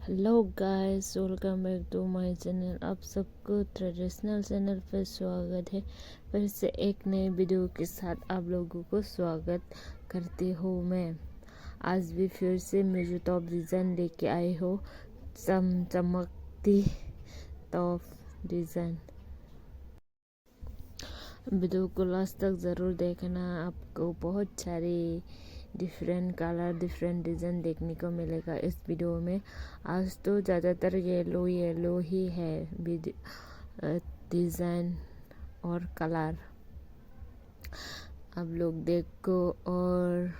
Hello guys, welcome back to my channel. आप सबको traditional channel पर स्वागत है। फिर से एक नए वीडियो के साथ आप लोगों को स्वागत करती हूँ मैं। आज भी फिर से मुझे टॉप डिज़ाइन लेके आई हो, चमकती टॉप डिज़ाइन। वीडियो को लास्ट तक ज़रूर देखना, आपको बहुत सारे डिफरेंट कलर डिफरेंट डिज़ाइन देखने को मिलेगा इस वीडियो में। आज तो ज़्यादातर येलो ही है डिज़ाइन और कलर। आप लोग देखो और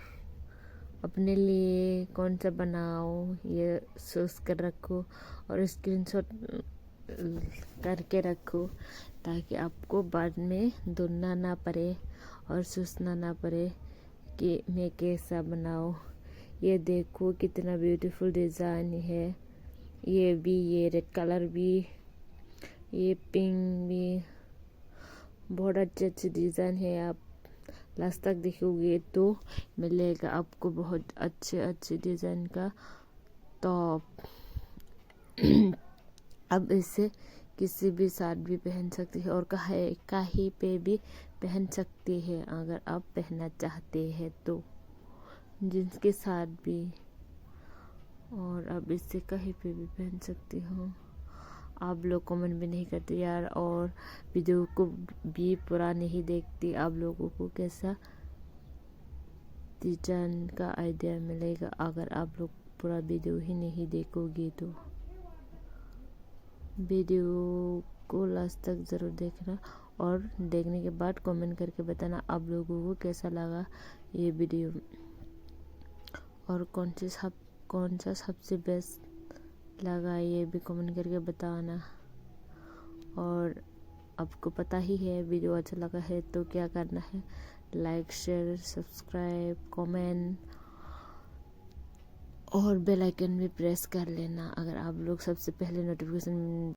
अपने लिए कौन सा बनाओ ये सोच कर रखो और स्क्रीनशॉट करके रखो, ताकि आपको बाद में ढूंढना ना पड़े और सोचना ना पड़े कि मैं कैसा बनाऊँ। ये देखो कितना ब्यूटीफुल डिज़ाइन है। ये रेड कलर भी, ये पिंक भी, बहुत अच्छे डिज़ाइन है। आप लास्ट तक देखोगे तो मिलेगा आपको बहुत अच्छे डिज़ाइन का टॉप। अब इसे किसी भी साथ भी पहन सकती है और कहीं पे भी पहन सकती है अगर आप पहनना चाहते हैं तो, जींस के साथ भी। और अब इसे कहीं पे भी पहन सकती हूँ। आप लोग कमेंट भी नहीं करते यार, और वीडियो को भी पूरा नहीं देखती। आप लोगों को कैसा डिजाइन का आइडिया मिलेगा अगर आप लोग पूरा वीडियो ही नहीं देखोगे तो। वीडियो को लास्ट तक ज़रूर देखना और देखने के बाद कमेंट करके बताना आप लोगों को कैसा लगा ये वीडियो, और कौन सा सबसे बेस्ट लगा ये भी कमेंट करके बताना। और आपको पता ही है, वीडियो अच्छा लगा है तो क्या करना है, लाइक शेयर सब्सक्राइब कमेंट और बेल आइकन भी प्रेस कर लेना, अगर आप लोग सबसे पहले नोटिफिकेशन